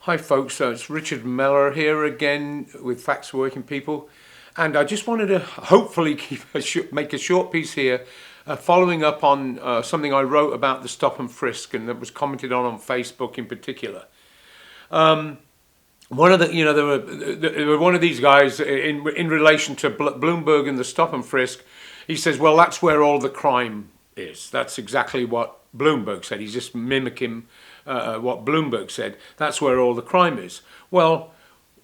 Hi folks, it's Richard Mellor here again with Facts for Working People, and I just wanted to hopefully make a short piece here following up on something I wrote about the stop and frisk and that was commented on Facebook in particular. One of the, there were one of these guys in relation to Bloomberg and the stop and frisk. He says, well, that's where all the crime is. That's exactly what Bloomberg said. He's just mimicking what Bloomberg said. That's where all the crime is. Well,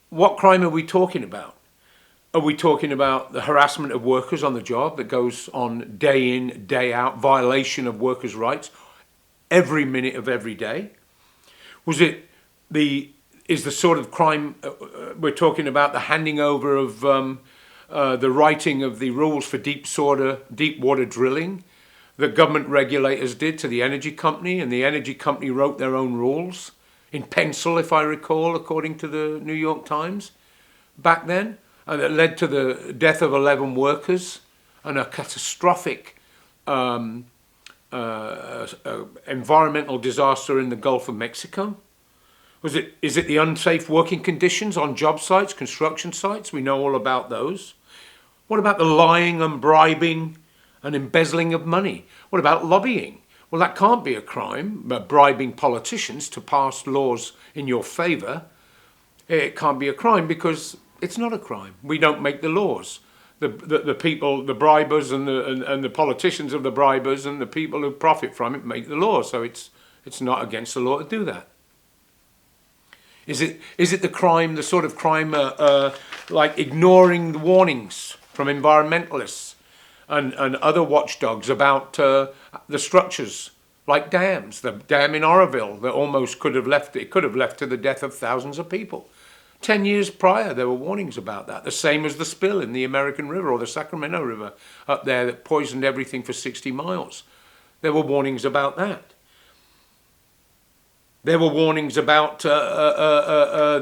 what crime are we talking about? Are we talking about the harassment of workers on the job that goes on day in, day out, violation of workers' rights every minute of every day? Is the sort of crime we're talking about the handing over of the writing of the rules for deep water drilling that government regulators did to the energy company, and the energy company wrote their own rules in pencil, if I recall, according to the New York Times back then, and that led to the death of 11 workers and a catastrophic environmental disaster in the Gulf of Mexico? Is it the unsafe working conditions on job sites, construction sites? We know all about those. What about the lying and bribing and embezzling of money? What about lobbying? Well, that can't be a crime, but bribing politicians to pass laws in your favour. It can't be a crime because it's not a crime. We don't make the laws. The people, the bribers and the politicians of the bribers and the people who profit from it make the law. So it's not against the law to do that. Is it the crime, the sort of crime like ignoring the warnings from environmentalists and other watchdogs about the structures like dams? The dam in Oroville that almost could have left to the death of thousands of people. 10 years prior, there were warnings about that. The same as the spill in the American River or the Sacramento River up there that poisoned everything for 60 miles. There were warnings about that. There were warnings about all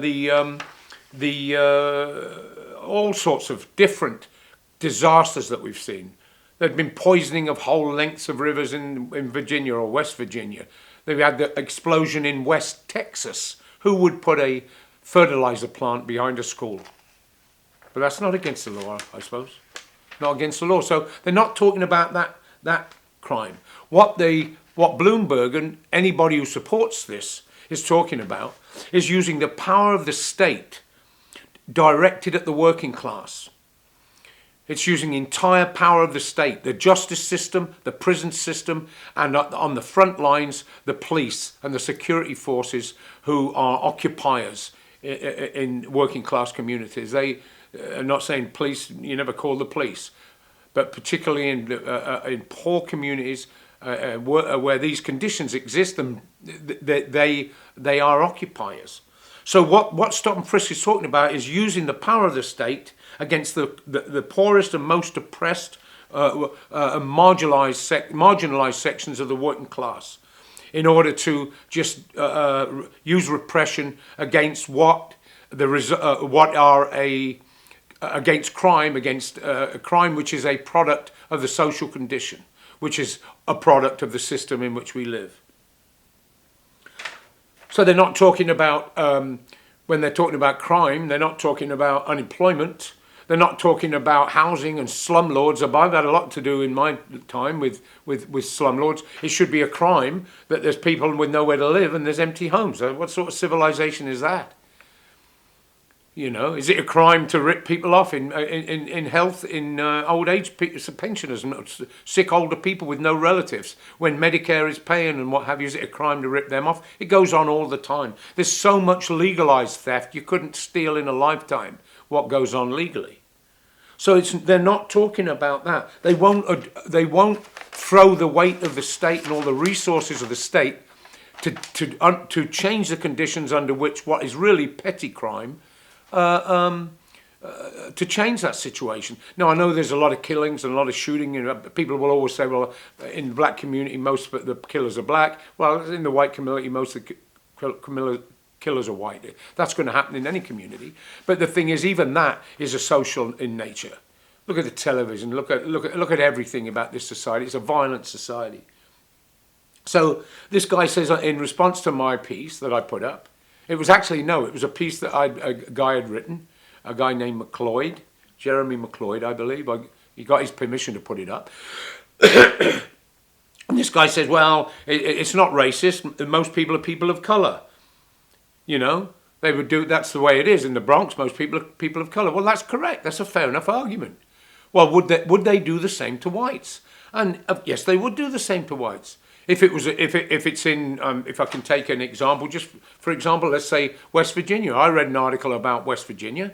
sorts of different disasters that we've seen. There had been poisoning of whole lengths of rivers in Virginia or West Virginia. They had the explosion in West Texas. Who would put a fertilizer plant behind a school? But that's not against the law, I suppose. Not against the law. So they're not talking about that crime. What Bloomberg and anybody who supports this is talking about is using the power of the state directed at the working class. It's using the entire power of the state, the justice system, the prison system, and on the front lines, the police and the security forces who are occupiers in working class communities. They are not saying police, you never call the police, but particularly in poor communities, where these conditions exist, and they are occupiers. So what Stop and Frisk is talking about is using the power of the state against the poorest and most oppressed and marginalised sections of the working class, in order to just use repression against against crime which is a product of the social condition, which is a product of the system in which we live. So they're not talking about, when they're talking about crime, they're not talking about unemployment. They're not talking about housing and slumlords. I've had a lot to do in my time with slumlords. It should be a crime that there's people with nowhere to live and there's empty homes. What sort of civilization is that? You know, is it a crime to rip people off in health, in old age, pensioners, sick older people with no relatives, when Medicare is paying and what have you? Is it a crime to rip them off? It goes on all the time. There's so much legalized theft, you couldn't steal in a lifetime what goes on legally. So they're not talking about that. They won't throw the weight of the state and all the resources of the state to change the conditions under which what is really petty crime. To change that situation. Now, I know there's a lot of killings and a lot of shooting. People will always say, well, in the black community, most of the killers are black. Well, in the white community, most of the killers are white. That's going to happen in any community. But the thing is, even that is a social in nature. Look at the television. Look at everything about this society. It's a violent society. So this guy says, in response to my piece that I put up, It was actually, no, it was a piece that a guy had written, a guy named McLeod, Jeremy McLeod, I believe. He got his permission to put it up. And this guy says, well, it's not racist. Most people are people of colour. You know, they would do, that's the way it is. In the Bronx, most people are people of colour. Well, that's correct. That's a fair enough argument. Well, would they do the same to whites? And yes, they would do the same to whites. If I can take an example, just for example, let's say West Virginia. I read an article about West Virginia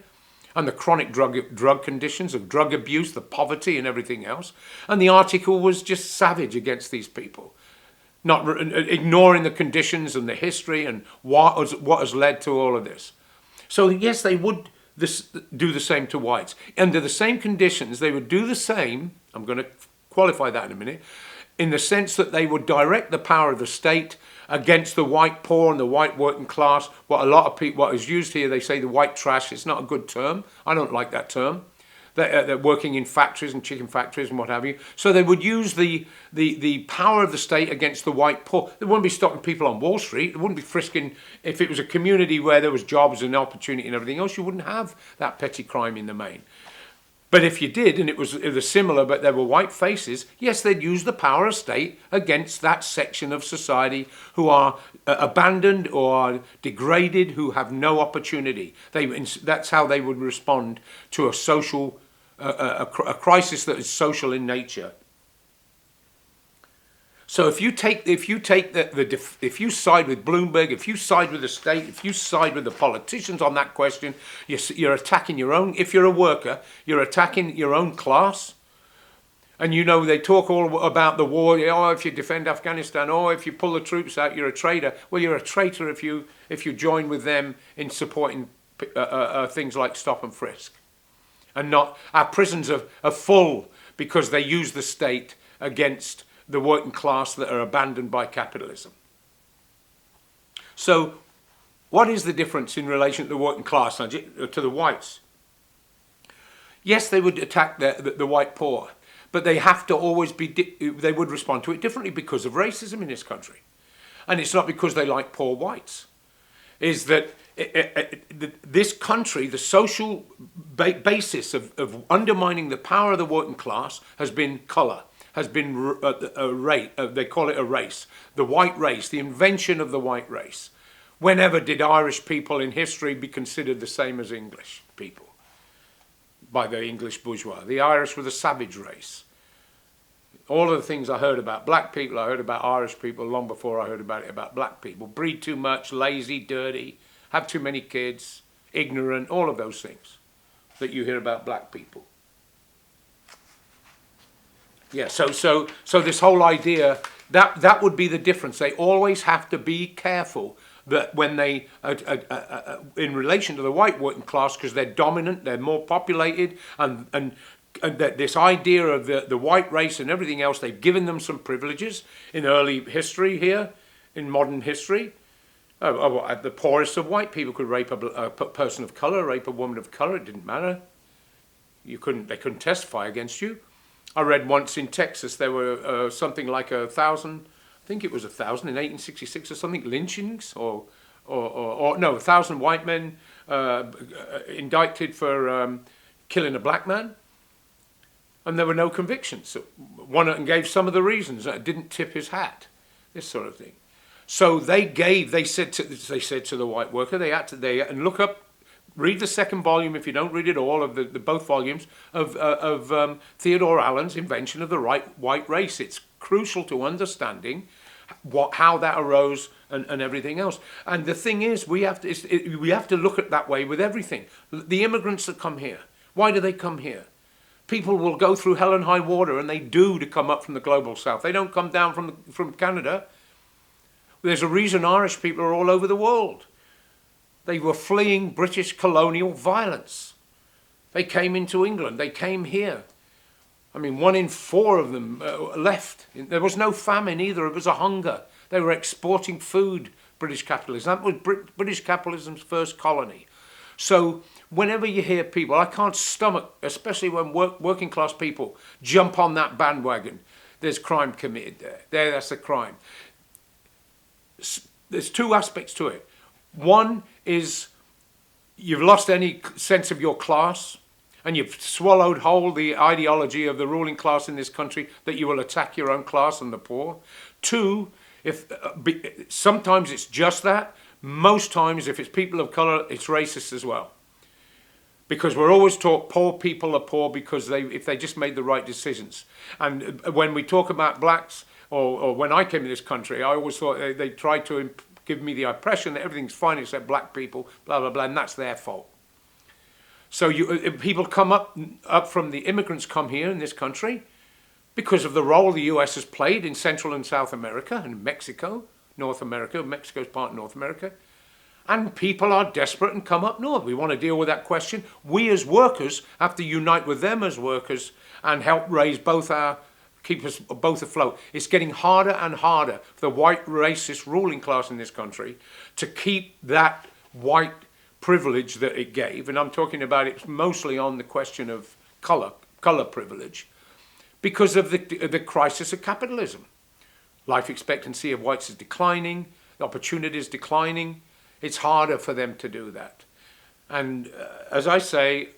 and the chronic drug conditions of drug abuse, the poverty and everything else. And the article was just savage against these people, not ignoring the conditions and the history and what has led to all of this. So yes, they would do the same to whites. Under the same conditions, they would do the same, I'm going to qualify that in a minute, in the sense that they would direct the power of the state against the white poor and the white working class. What is used here, they say the white trash. It's not a good term. I don't like that term. They're working in factories and chicken factories and what have you. So they would use the power of the state against the white poor. They wouldn't be stopping people on Wall Street. They wouldn't be frisking. If it was a community where there was jobs and opportunity and everything else, you wouldn't have that petty crime in the main. But if you did, and it was similar, but there were white faces, yes, they'd use the power of state against that section of society who are abandoned or are degraded, who have no opportunity. That's how they would respond to a social, a crisis that is social in nature. So if you side with Bloomberg, if you side with the state, if you side with the politicians on that question, you're attacking your own. If you're a worker, you're attacking your own class. And you know they talk all about the war. Oh, if you defend Afghanistan, or if you pull the troops out, you're a traitor. Well, you're a traitor if you join with them in supporting things like stop and frisk, and not our prisons are full because they use the state against the working class that are abandoned by capitalism. So what is the difference in relation to the working class, to the whites? Yes, they would attack the white poor, but they have to always they would respond to it differently because of racism in this country. And it's not because they like poor whites. Is that this country, the social basis of undermining the power of the working class has been colour. Has been a race, they call it a race, the white race, the invention of the white race. Whenever did Irish people in history be considered the same as English people by the English bourgeois? The Irish were the savage race. All of the things I heard about black people, I heard about Irish people long before I heard about black people. Breed too much, lazy, dirty, have too many kids, ignorant, all of those things that you hear about black people. Yeah, so this whole idea, that would be the difference. They always have to be careful that when they, in relation to the white working class, because they're dominant, they're more populated, and that this idea of the white race and everything else, they've given them some privileges in early history here, in modern history. The poorest of white people could rape a person of colour, rape a woman of colour, it didn't matter. They couldn't testify against you. I read once in Texas there were something like 1,000, I think it was 1,000 in 1866 or something, lynchings, or 1,000 white men indicted for killing a black man, and there were no convictions. One gave some of the reasons, didn't tip his hat, this sort of thing. So they said to the white worker, and look up. Read the second volume, if you don't read it all, of the both volumes of Theodore Allen's Invention of the White Race. It's crucial to understanding how that arose and everything else. And the thing is, we have to look at it that way with everything. The immigrants that come here, why do they come here? People will go through hell and high water, and they do to come up from the global south. They don't come down from Canada. There's a reason Irish people are all over the world. They were fleeing British colonial violence. They came into England. They came here. I mean, 1 in 4 of them left. There was no famine either. It was a hunger. They were exporting food, British capitalism. That was British capitalism's first colony. So whenever you hear people, I can't stomach, especially when working class people jump on that bandwagon, there's crime committed there. That's a crime. There's 2 aspects to it. One is you've lost any sense of your class, and you've swallowed whole the ideology of the ruling class in this country that you will attack your own class and the poor. Two, if sometimes it's just that. Most times, if it's people of colour, it's racist as well. Because we're always taught poor people are poor because if they just made the right decisions. And when we talk about blacks, or when I came to this country, I always thought they tried to give me the impression that everything's fine except black people, blah, blah, blah, and that's their fault. So people come up from the immigrants come here in this country because of the role the US has played in Central and South America and Mexico, North America. Mexico's part of North America. And people are desperate and come up north. We want to deal with that question. We as workers have to unite with them as workers and help raise keep us both afloat. It's getting harder and harder for the white racist ruling class in this country to keep that white privilege that it gave. And I'm talking about it mostly on the question of colour privilege, because of the crisis of capitalism. Life expectancy of whites is declining, the opportunity is declining. It's harder for them to do that. And as I say,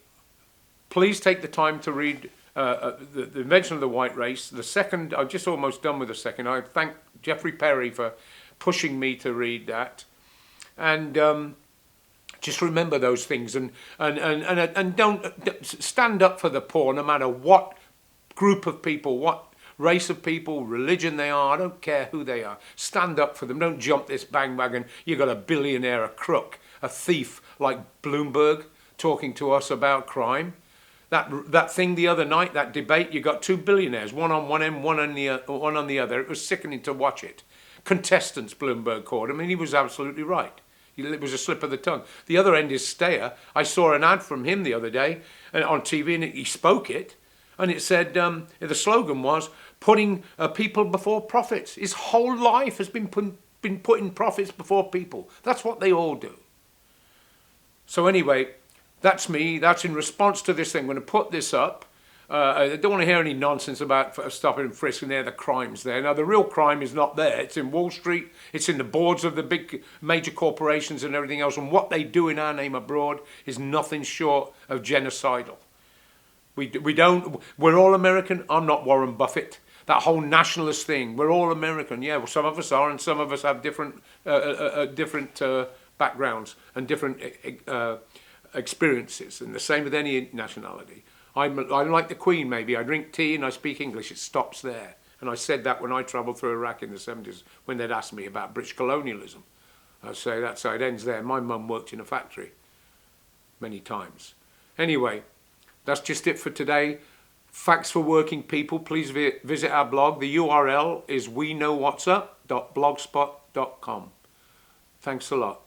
please take the time to read the Invention of the White Race. The second, I'm just almost done with the second. I thank Jeffrey Perry for pushing me to read that. And just remember those things and don't stand up for the poor, no matter what group of people, what race of people, religion they are. I don't care who they are. Stand up for them. Don't jump this bandwagon. You got a billionaire, a crook, a thief like Bloomberg talking to us about crime. That thing the other night, that debate, you got two billionaires, one on one end, one on the other. It was sickening to watch it. Contestants, Bloomberg called him, and he was absolutely right. It was a slip of the tongue. The other end is Steyer. I saw an ad from him the other day on TV, and he spoke it. And it said, the slogan was, putting people before profits. His whole life has been putting profits before people. That's what they all do. So anyway, that's me. That's in response to this thing. I'm going to put this up. I don't want to hear any nonsense about stopping and frisking there, the crime's there. Now, the real crime is not there. It's in Wall Street. It's in the boards of the big major corporations and everything else. And what they do in our name abroad is nothing short of genocidal. We're all American. I'm not Warren Buffett. That whole nationalist thing, we're all American. Yeah, well, some of us are, and some of us have different backgrounds and different experiences, and the same with any nationality. I'm like the Queen, maybe. I drink tea and I speak English. It stops there. And I said that when I travelled through Iraq in the 70s, when they'd asked me about British colonialism. I say that's how it ends there. My mum worked in a factory many times. Anyway, that's just it for today. Facts for Working People. Please visit our blog. The URL is weknowwhatsup.blogspot.com. Thanks a lot.